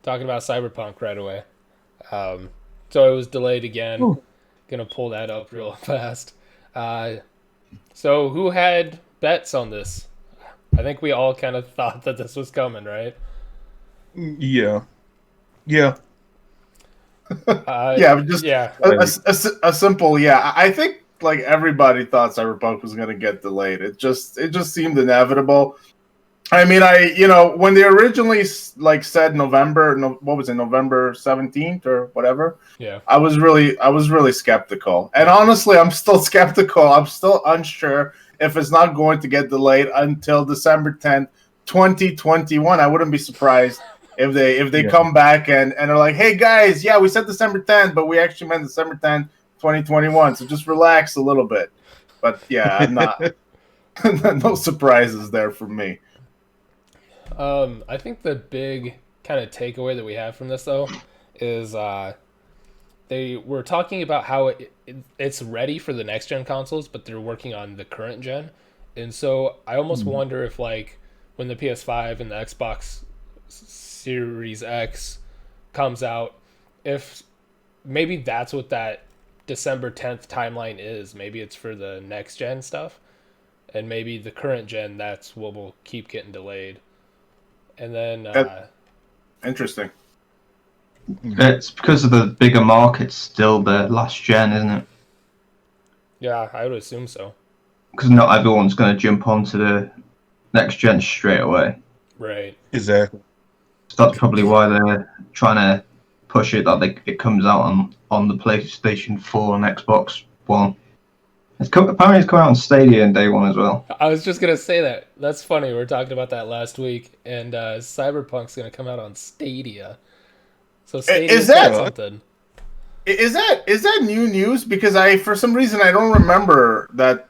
talking about Cyberpunk right away. So it was delayed again. Ooh. Gonna pull that up real fast. Uh, so who had bets on this? I think we all kind of thought that this was coming, right? Yeah, yeah. Yeah, just Yeah, a simple yeah. I think like everybody thought Cyberpunk was going to get delayed. It just seemed inevitable. I mean, when they originally like said November, no, what was it, November 17th or whatever? yeah. I was really skeptical, and honestly, I'm still skeptical. I'm still unsure if it's not going to get delayed until December 10th, 2021. I wouldn't be surprised if they Yeah. come back and are like, hey guys, yeah, we said December 10th, but we actually meant December 10th, 2021. So just relax a little bit. But yeah, I'm not. No surprises there for me. I think the big kind of takeaway that we have from this though is they were talking about how it's ready for the next gen consoles, but they're working on the current gen, and so I almost Mhm. wonder if like when the PS5 and the Xbox Series X comes out, if maybe that's what that December 10th timeline is. Maybe it's for the next gen stuff, and maybe the current gen that's what will keep getting delayed. And then That interesting. It's because of the bigger market still the last gen, isn't it? yeah, I would assume so. Because not everyone's going to jump onto the next gen straight away. Right. Exactly. So that's probably why they're trying to push it that it comes out on the PlayStation 4 and Xbox One. Apparently it's coming out on Stadia in day one as well. I was just gonna say that. That's funny. We were talking about that last week, and Cyberpunk's gonna come out on Stadia. So Is Stadia's got that something. is that new news? Because I, for some reason, I don't remember that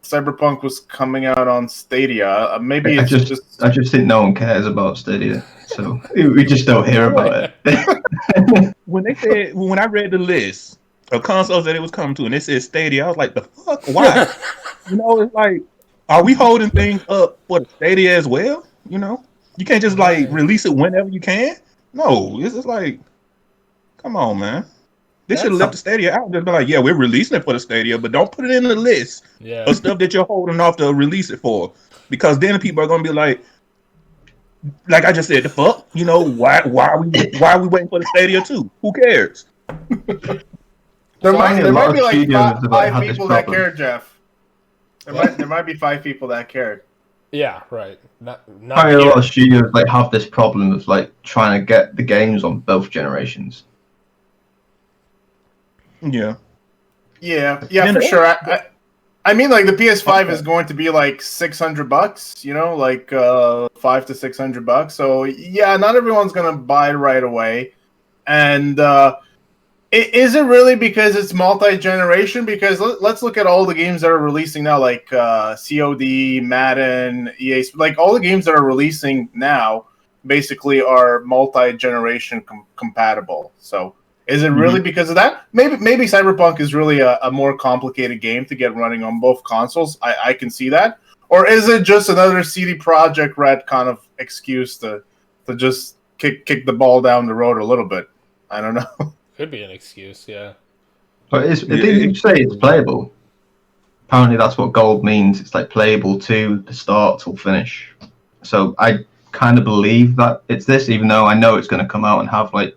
Cyberpunk was coming out on Stadia. Maybe I it's just just. I just think no one cares about Stadia, so we just don't hear about it. When I read the list of consoles that it was coming to, and it said Stadia, I was like, the fuck, why? It's like, are we holding things up for the Stadia as well? You can't just like Right. release it whenever you can. No, it's just like, come on, man. They should have That's left the Stadia out and just be like, yeah, we're releasing it for the Stadia, but don't put it in the list yeah. of stuff that you're holding off to release it for, because then people are gonna be like I just said, the fuck, why are we waiting for the Stadia too? Who cares? There So might Apparently a there lot might of be like studios five, have five had this people that problem. care, Jeff. There What? might be 5 people that care. Yeah. Right. Not Apparently a lot here. of studios have this problem of trying to get the games on both generations. Yeah. Yeah, Then for the sure. I mean, like the PS5 is other, going to be like $600, like $500 to $600. So yeah, not everyone's gonna buy right away. And is it really because it's multi-generation? Because let's look at all the games that are releasing now, like COD, Madden, EA, like all the games that are releasing now, basically are multi-generation compatible. So is it really Mhm. because of that? Maybe Cyberpunk is really a more complicated game to get running on both consoles. I can see that. Or is it just another CD Project Red kind of excuse to just kick the ball down the road a little bit? I don't know. Could be an excuse. Yeah. But Yeah, they do say it's playable. Apparently that's what gold means. It's like playable to the start till finish. So I kind of believe that it's this, even though I know it's going to come out and have like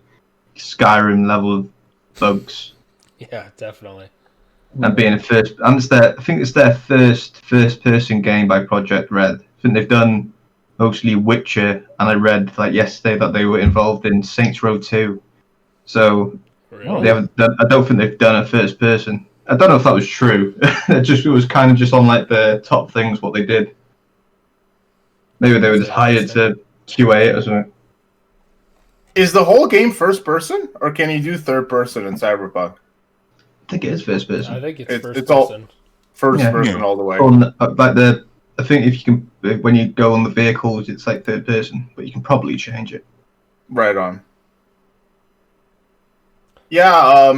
Skyrim level of bugs Yeah. Definitely. and being a first. And I think it's their first person game by Project Red. I think they've done mostly Witcher, and I read like yesterday that they were involved in Saints Row 2. So Oh, they Really. haven't done. I don't think they've done a first person. I don't know if that was true. It was kind of just on like the top things what they did. Maybe they were That's just hired interesting. to QA it or something. Is the whole game first person, or can you do third person in Cyberpunk? I think it is first I person. think it's It's first it's all person. first Yeah. person yeah. all the way. Like the. I think if you can, when you go on the vehicles, it's like third person, but you can probably change it. Right on. Yeah,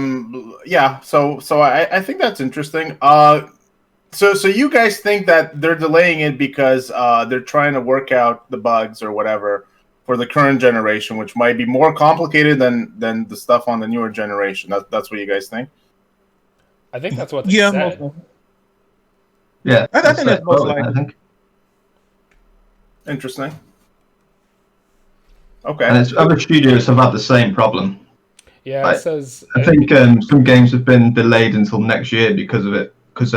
yeah. So I think that's interesting. So you guys think that they're delaying it because they're trying to work out the bugs or whatever, for the current generation, which might be more complicated than the stuff on the newer generation. That's what you guys think? I think that's what they Yeah, said. Yeah, I think that's most probably, likely. I think. Interesting. And Okay. it's, other studios have had the same problem. Yeah, it Right. says. I think some games have been delayed until next year because of it. Because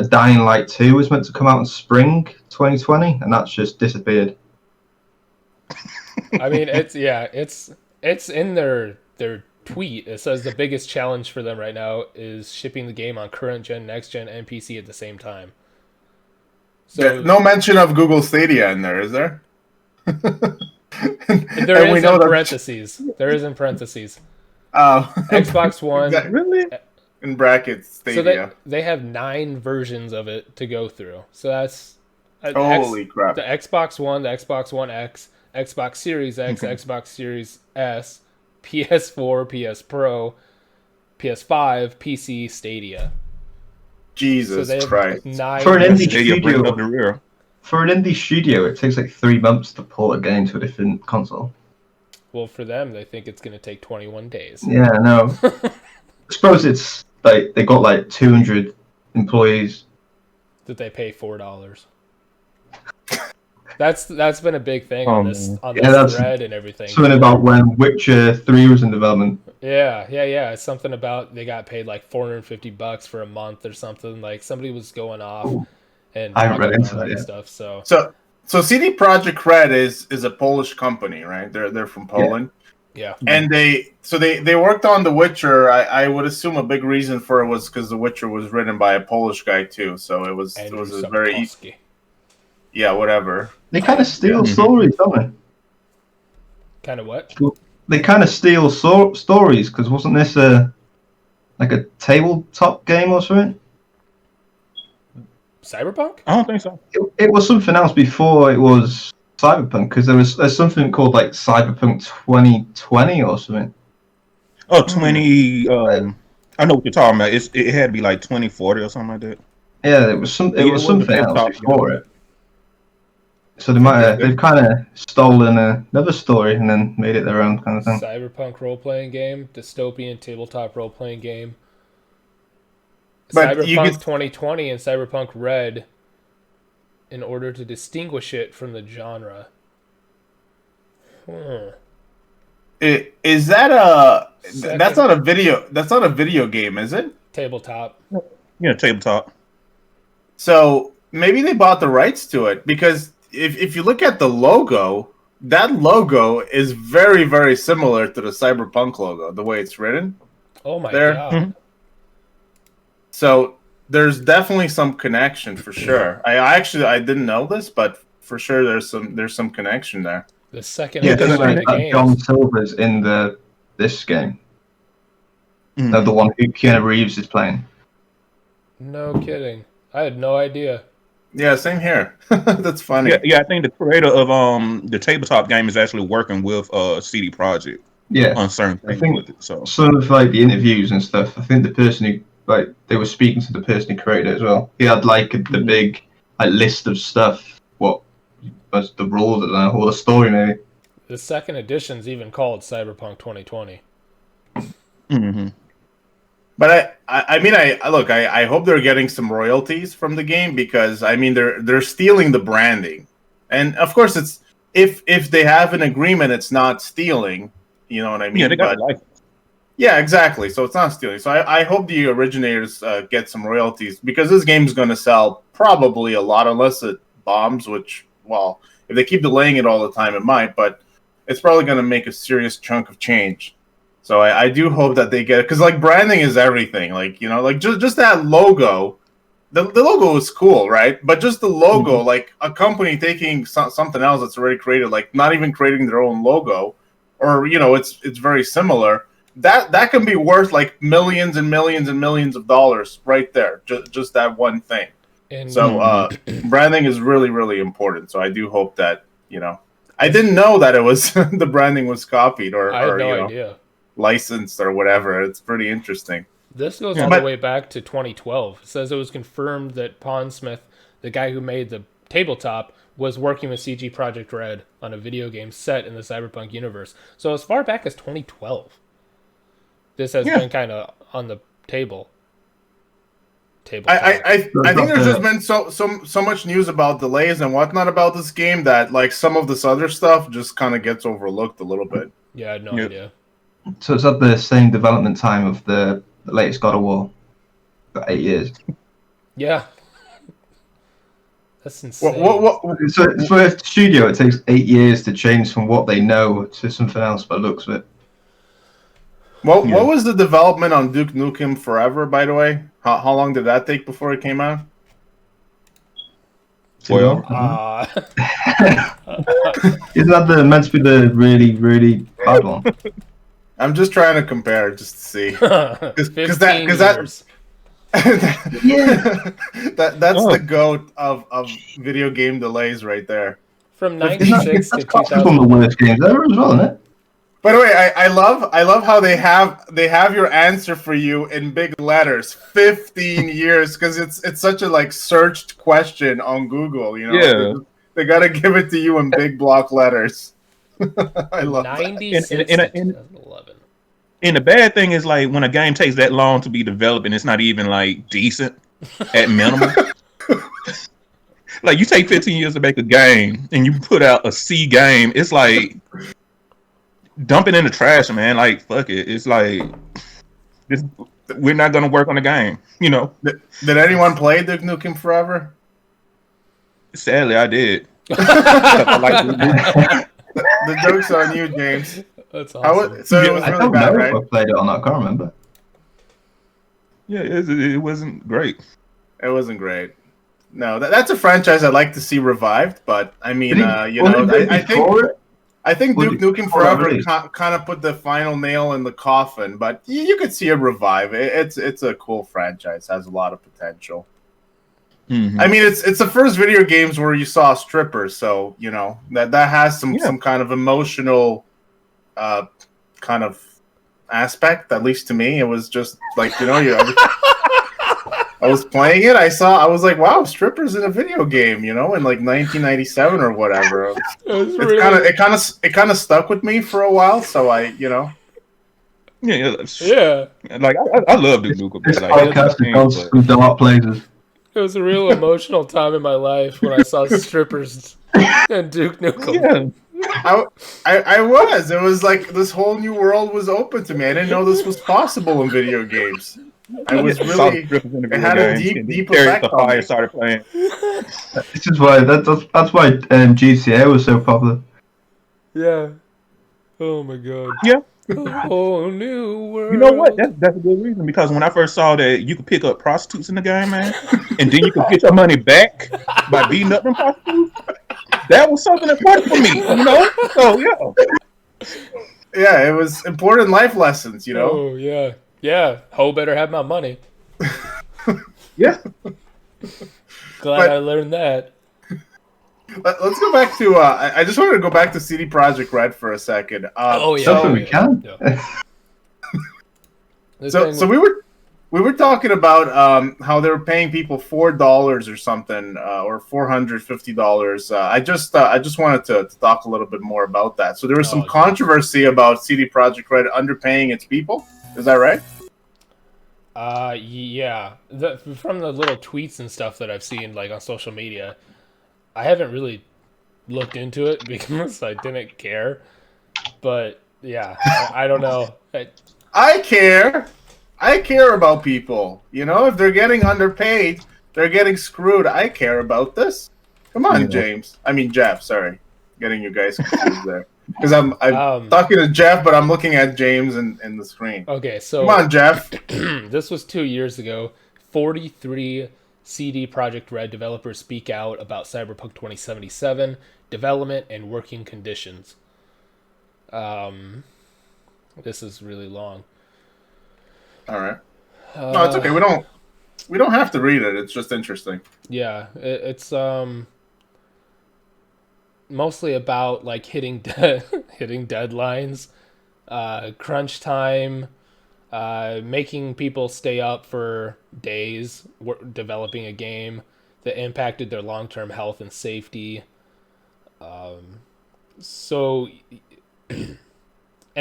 Dying Light 2 was meant to come out in spring 2020, and that's just disappeared. I mean, it's in their tweet. It says the biggest challenge for them right now is shipping the game on current gen, next gen, and PC at the same time. So No mention of Google Stadia in there, is there? there is in parentheses. There is in parentheses. Xbox One. Really? In brackets, Stadia. So they have 9 versions of it to go through. So that's Holy crap. The Xbox One, the Xbox One X, Xbox Series X, Xbox Series S, PS4, PS Pro, PS5, PC, Stadia. Jesus so they have Christ. 9 For an indie Stadia bringing up studio, the rear. for an indie studio, it takes like 3 months to port a game to a different console. Well, for them, they think it's going to take 21 days. Yeah, I know. I suppose it's like they got like 200 employees. That they pay $4. That's been a big thing on this thread and everything. Something about when Witcher 3 was in development. Yeah. It's something about they got paid like $450 for a month or something. Like somebody was going off and I haven't read talking into about that and yet. stuff. So CD Projekt Red is a Polish company, right? They're from Poland. Yeah. And they worked on The Witcher. I would assume a big reason for it was because The Witcher was written by a Polish guy too. So it was a very Sapkowski. yeah, whatever. They kind of steal stories, don't they? Kind of what? They kind of steal stories, because wasn't this like a tabletop game or something? Cyberpunk? I don't think so. It was something else before it was Cyberpunk, because there's something called like Cyberpunk 2020 or something. Oh, 20. I know what you're talking about. It had to be like 2040 or something like that. Yeah, it was something else tabletop before game. it. So they've kind of stolen another story and then made it their own kind of thing. Cyberpunk role-playing game, dystopian tabletop role-playing game. But Cyberpunk 2020 and Cyberpunk Red, in order to distinguish it from the genre. Is that that's not a video game, is it? Tabletop. Yeah, tabletop. So maybe they bought the rights to it, because if you look at the logo, that logo is very, very similar to the Cyberpunk logo, the way it's written. Oh my There. god. Mm-hmm. So there's definitely some connection for sure. I didn't know this, but for sure there's some connection there. The second Yeah, edition because of the game. John Silver's in this game. Mm. No, the one who Keanu Reeves is playing. No kidding. I had no idea. Yeah, same here. That's funny. Yeah, I think the creator of the tabletop game is actually working with CD Projekt Yeah, on certain I things think with it. So some of like the interviews and stuff. I think the person who they were speaking to the person who created it as well. He had like the big list of stuff. What was the rules? I don't know, or the story maybe. The second edition's even called Cyberpunk 2020. mm-hmm. But I hope they're getting some royalties from the game, because I mean they're stealing the branding, and of course it's if they have an agreement, it's not stealing. You know what I mean? Yeah, they got a license. Yeah, exactly. So it's not stealing. So I hope the originators get some royalties, because this game's going to sell probably a lot, unless it bombs. Which, well, if they keep delaying it all the time, it might. But it's probably going to make a serious chunk of change. So I do hope that they get it, because like branding is everything. Like, you know, like just that logo, the logo is cool, right? But just the logo, like a company taking something else that's already created, like not even creating their own logo, or you know, it's very similar. That can be worth like millions and millions and millions of dollars right there. Just that one thing. And So branding is really, really important. So I do hope that, you know, I didn't know that it was the branding was copied or I had no you know, idea. licensed or whatever. It's pretty interesting. This goes all the way back to 2012. It says it was confirmed that Pawnsmith, the guy who made the tabletop was working with CG Projekt Red on a video game set in the Cyberpunk universe. So as far back as 2012, this has been kind of on the table. I think there's just been so much news about delays and whatnot about this game that like some of this other stuff just kind of gets overlooked a little bit. Yeah, I had no idea. So it's at the same development time of the latest God of War, for 8 years. Yeah. That's insane. So for a studio, it takes 8 years to change from what they know to something else by the looks of it. What was the development on Duke Nukem Forever, by the way? How long did that take before it came out? Well, isn't that meant to be the really, really hard one? I'm just trying to compare, just to see, because that's the goat of video game delays right there. From 96 to 2000. One of the worst games ever as well, isn't it? By the way, I love how they have your answer for you in big letters, 15 years, because it's such a like searched question on Google. You know, yeah, they gotta give it to you in big block letters. I love 96 that. to 2011. And the bad thing is like when a game takes that long to be developed and it's not even like decent at minimum. Like you take 15 years to make a game and you put out a C game, it's like dump it in the trash, man. Like fuck it. It's like we're not gonna work on the game, you know. Did anyone play Duke Nukem Forever? Sadly, I did. The joke's on you, James. That's awesome. It was really bad, right? I played it or not. I can't remember. Yeah, it wasn't great. It wasn't great. No, that's a franchise I'd like to see revived. But I mean, I think Duke Nukem Forever kind of put the final nail in the coffin. But you could see it revive. It's a cool franchise. Has a lot of potential. Mm-hmm. I mean, it's the first video games where you saw strippers, so you know that has some kind of emotional, kind of aspect. At least to me, it was just like I was playing it. I was like, wow, strippers in a video game, you know, in like 1997 or whatever. It kind of stuck with me for a while. So yeah. Like I love Duke Nukem. This podcast goes through dark places. It was a real emotional time in my life when I saw strippers and Duke Nukem. Yeah. I was. It was like this whole new world was open to me. I didn't know this was possible in video games. I was really. It had a deep effect on me. Started playing. This is why that's why GTA was so popular. Yeah. Oh my god. Yeah. A whole new world. You know what? That's a good reason because when I first saw that you could pick up prostitutes in the game, man, and then you could get your money back by beating up them prostitutes, that was something important for me, you know? So yeah. Yeah, it was important life lessons, you know? Oh yeah. Yeah. Ho better have my money. Yeah. Glad I learned that. Let's go back to. I just wanted to go back to CD Projekt Red for a second. Something we can. Yeah. So we were talking about how they were paying people $4 or something, or $450. I just wanted to talk a little bit more about that. So there was some controversy about CD Projekt Red underpaying its people. Is that right? Yeah. From the little tweets and stuff that I've seen, like on social media. I haven't really looked into it because I didn't care, but yeah, I don't know. I care. I care about people. You know, if they're getting underpaid, they're getting screwed. I care about this. Come on, James. I mean, Jeff. Sorry, getting you guys confused there. Because I'm talking to Jeff, but I'm looking at James in the screen. Okay, so come on, Jeff. This was 2 years ago. 43 CD Projekt Red developers speak out about Cyberpunk 2077 development and working conditions. This is really long. All right. No, it's okay. We don't have to read it. It's just interesting. Yeah, it's mostly about like hitting deadlines, crunch time. Making people stay up for days developing a game, that impacted their long-term health and safety. So, and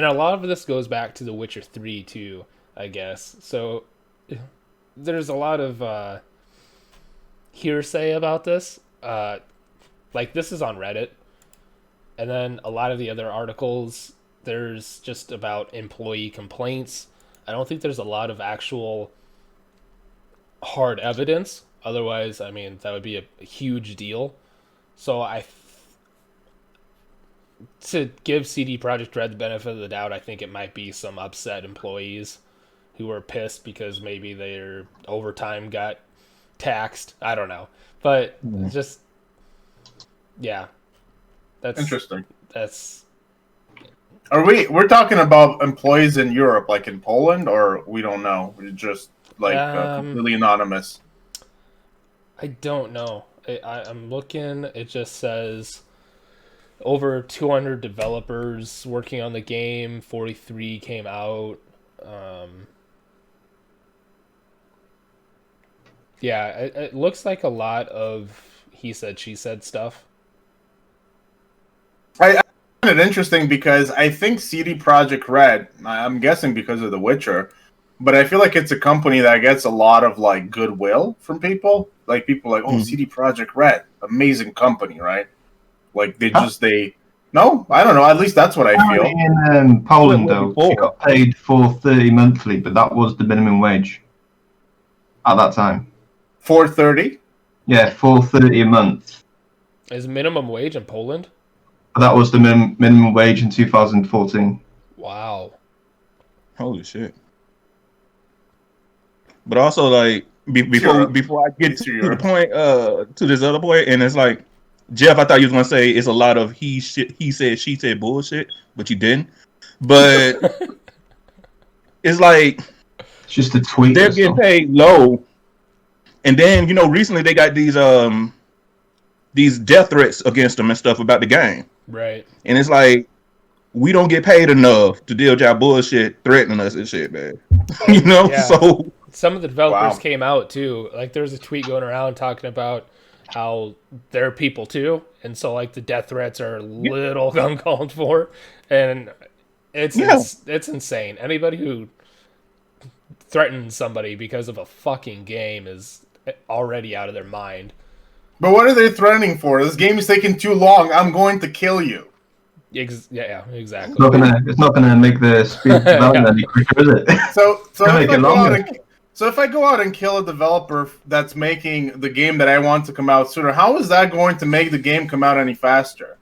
a lot of this goes back to The Witcher 3 too, I guess. So there's a lot of hearsay about this. Like this is on Reddit, and then a lot of the other articles, there's just about employee complaints. I don't think there's a lot of actual hard evidence. Otherwise, I mean, that would be a huge deal. So to give CD Projekt Red the benefit of the doubt, I think it might be some upset employees who are pissed because maybe their overtime got taxed. I don't know. But just, yeah. That's interesting. We're talking about employees in Europe, like in Poland, or we don't know? We're just like completely anonymous. I don't know. I'm looking. It just says over 200 developers working on the game. 43 came out. Yeah, it looks like a lot of he said, she said stuff. I find it interesting because I think CD Projekt Red, I'm guessing because of The Witcher, but I feel like it's a company that gets a lot of like goodwill from people. Like people like, CD Projekt Red, amazing company, right? Like they no, I don't know. At least that's what I feel. In Poland, though, you got paid $4.30 monthly, but that was the minimum wage at that time. $4.30? Yeah, $4.30 a month. Is minimum wage in Poland? That was the minimum wage in 2014. Wow. Holy shit. But also, like, before I get to the point, to this other point, and it's like, Jeff, I thought you was gonna say it's a lot of he said, she said bullshit, but you didn't. But it's like it's just a tweet. They're getting paid low, and then recently they got these death threats against them and stuff about the game. Right. And it's like we don't get paid enough to deal with y'all bullshit threatening us and shit, man. Yeah. So some of the developers came out too. Like there was a tweet going around talking about how they're people too, and so like the death threats are a little uncalled for, and it's insane. Anybody who threatens somebody because of a fucking game is already out of their mind. But what are they threatening for? This game is taking too long. I'm going to kill you. Yeah, exactly. It's not gonna make the speed of development any quicker, is it? So if I go out and kill a developer that's making the game that I want to come out sooner, how is that going to make the game come out any faster?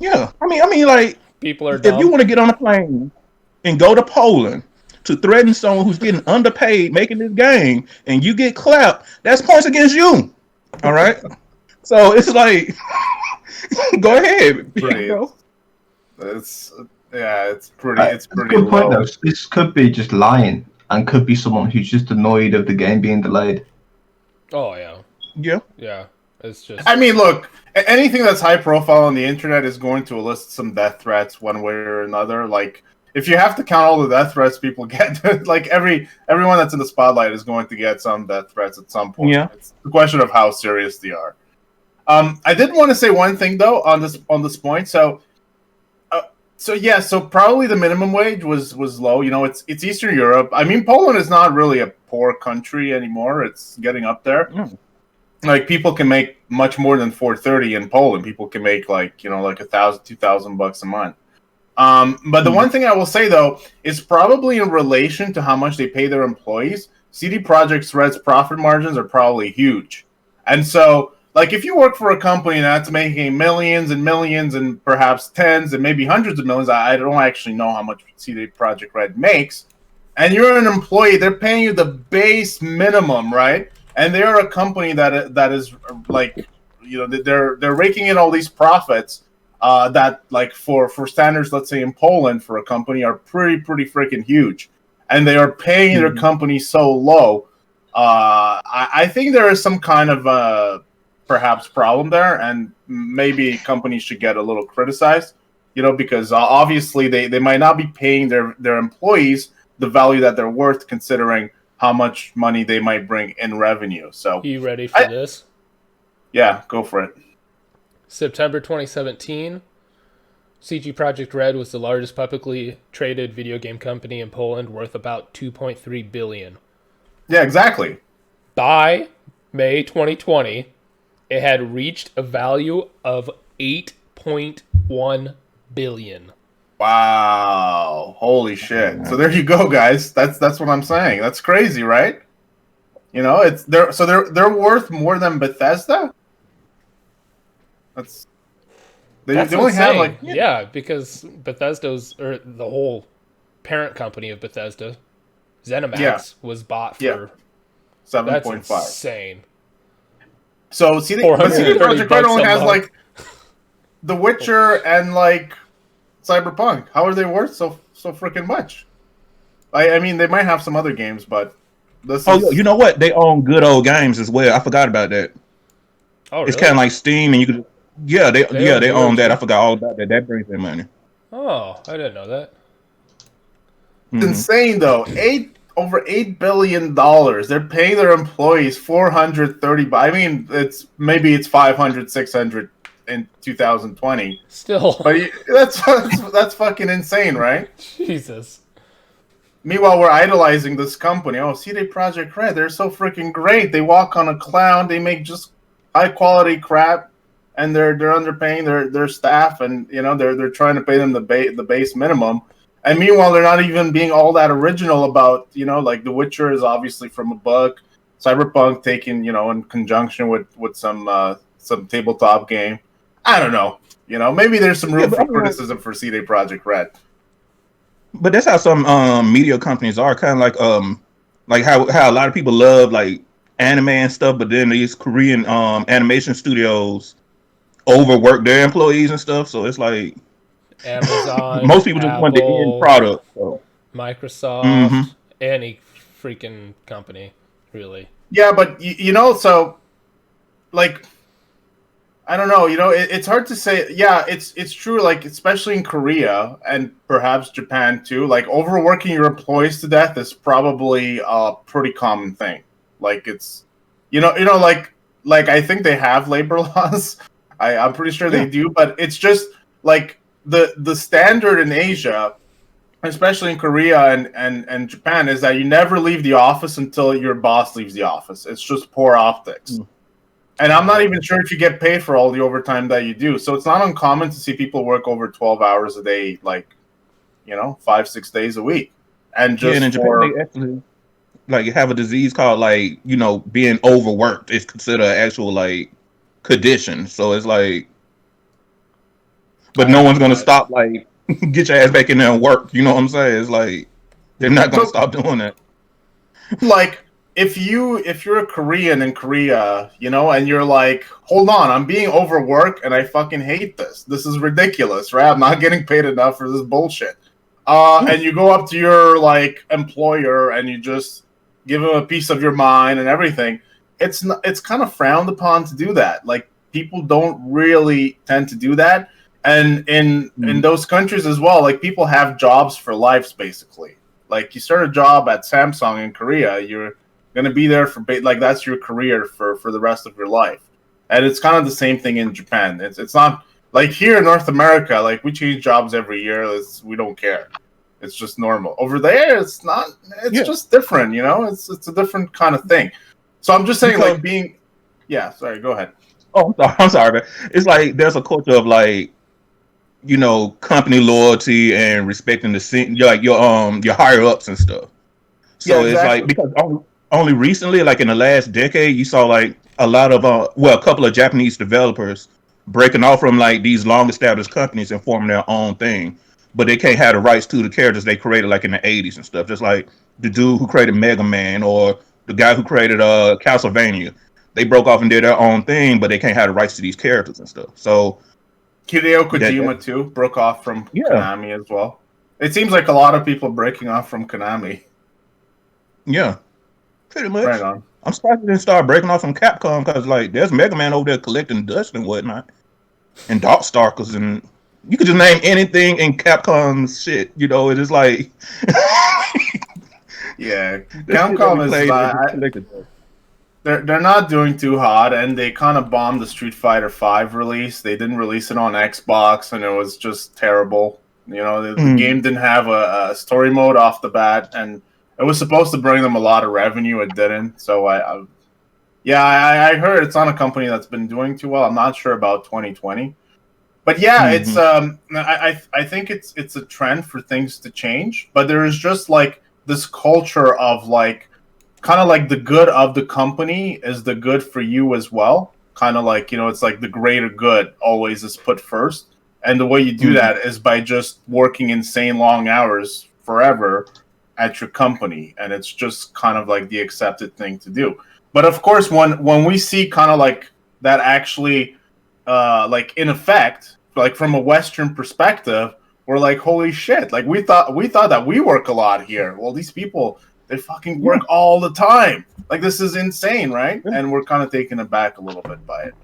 Yeah, I mean, like people are dumb. If you want to get on a plane and go to Poland to threaten someone who's getting underpaid making this game, and you get clapped, that's points against you. All right, so it's like, go ahead. It's pretty. It's pretty. Good point though. This could be just lying, and could be someone who's just annoyed of the game being delayed. Oh yeah. It's just. I mean, look, anything that's high profile on the internet is going to elicit some death threats one way or another. Like, if you have to count all the death threats people get, like everyone that's in the spotlight is going to get some death threats at some point. Yeah. It's the question of how serious they are. I did want to say one thing though on this point. So probably the minimum wage was low. It's Eastern Europe. I mean, Poland is not really a poor country anymore. It's getting up there. Mm. Like people can make much more than $4.30 in Poland. People can make like $1,000-$2,000 a month. But the one thing I will say though is probably in relation to how much they pay their employees, CD Projekt Red's profit margins are probably huge. And so, like, if you work for a company that's making millions and millions and perhaps tens and maybe hundreds of millions, I don't actually know how much CD Projekt Red makes, and you're an employee, they're paying you the base minimum, right? And they're a company that is like, they're raking in all these profits that, like, for standards, let's say in Poland, for a company are pretty freaking huge, and they are paying their company so low. I think there is some kind of perhaps problem there, and maybe companies should get a little criticized, because obviously they might not be paying their employees the value that they're worth, considering how much money they might bring in revenue. So, You ready for this? Yeah, go for it. September 2017, CG Projekt Red was the largest publicly traded video game company in Poland, worth about 2.3 billion. Yeah, exactly. By May 2020, it had reached a value of 8.1 billion. Wow. Holy shit. So there you go, guys. That's what I'm saying. That's crazy, right? You know, they're worth more than Bethesda? They only insane. have like yeah, because Bethesda's or the whole parent company of Bethesda, ZeniMax, was bought for 7.5. That's insane. So CD Projekt Red only has like The Witcher and like Cyberpunk. How are they worth so freaking much? I mean, they might have some other games, but this is... you know what? They own Good Old Games as well. I forgot about that. Oh, really? It's kind of like Steam, and you could. They own that. I forgot all about that. That brings in money. Oh, I didn't know that. It's insane though. Over $8 billion. They're paying their employees $430. I mean, it's 500, 600 in 2020. Still, but that's fucking insane, right? Jesus. Meanwhile, we're idolizing this company. Oh, CD Projekt Red, they're so freaking great. They walk on a cloud. They make just high quality crap, and they're underpaying their staff, and you know they're trying to pay them the base minimum. And meanwhile, they're not even being all that original about, you know, like The Witcher is obviously from a book, Cyberpunk taken, you know, in conjunction with some tabletop game. I don't know. You know, maybe there's some room for criticism for CD Projekt Red. But that's how some media companies are, kind of like how a lot of people love like anime and stuff, but then these Korean animation studios overwork their employees and stuff. So it's like Amazon, most people just want the end product. So. Microsoft, any freaking company, really. Yeah, but you know, so like, I don't know. You know, it's hard to say. Yeah, it's true. Like, especially in Korea and perhaps Japan too. Like, overworking your employees to death is probably a pretty common thing. Like, it's you know, like I think they have labor laws. I'm pretty sure they do, but it's just like the standard in Asia, especially in Korea and Japan, is that you never leave the office until your boss leaves the office. It's just poor optics. And I'm not even sure if you get paid for all the overtime that you do. So it's not uncommon to see people work over 12 hours a day, like, you know, 5-6 days a week. And just and in Japan, they actually like have a disease called like, you know, being overworked is considered an actual like condition. So it's like, but no one's gonna stop like get your ass back in there and work. You know what I'm saying? It's like they're not gonna stop doing that. Like, if you're a Korean in Korea, you know, and you're like, hold on, I'm being overworked and I fucking hate this. This is ridiculous, right? I'm not getting paid enough for this bullshit. And you go up to your like employer and you just give him a piece of your mind and everything. It's kind of frowned upon to do that. Like, people don't really tend to do that. And in those countries as well, like, people have jobs for lives, basically. Like, you start a job at Samsung in Korea, you're going to be there for, like, that's your career for the rest of your life. And it's kind of the same thing in Japan. It's not, like, here in North America, like, we change jobs every year. We don't care. It's just normal. Over there, it's not, just different, you know? It's a different kind of thing. So I'm just saying, like, being, sorry, go ahead. Oh, I'm sorry, man. It's like there's a culture of like, you know, company loyalty and respecting your higher ups and stuff. So it's like, because only recently, like in the last decade, you saw like a lot of a couple of Japanese developers breaking off from like these long established companies and forming their own thing, but they can't have the rights to the characters they created like in the 80s and stuff. Just like the dude who created Mega Man or the guy who created Castlevania. They broke off and did their own thing, but they can't have the rights to these characters and stuff. So Hideo Kojima too broke off from Konami as well. It seems like a lot of people breaking off from Konami. Yeah, pretty much. Right on. I'm surprised they didn't start breaking off from Capcom because like there's Mega Man over there collecting dust and whatnot, and Darkstalkers, and you could just name anything in Capcom's shit. You know, it is like Yeah, That shit that we Capcom is played as a collector. they're not doing too hot, and they kind of bombed the Street Fighter V release. They didn't release it on Xbox, and it was just terrible. You know, the game didn't have a story mode off the bat, and it was supposed to bring them a lot of revenue. It didn't. So I heard it's on a company that's been doing too well. I'm not sure about 2020, but yeah, it's I think it's a trend for things to change. But there is just like this culture of like kind of like the good of the company is the good for you as well. Kind of like, you know, it's like the greater good always is put first. And the way you do that is by just working insane long hours forever at your company. And it's just kind of like the accepted thing to do. But of course, when we see kind of like that actually like in effect, like from a Western perspective, we're like, holy shit, like we thought that we work a lot here. Well, these people, they fucking work all the time. Like, this is insane, right? And we're kind of taken aback a little bit by it.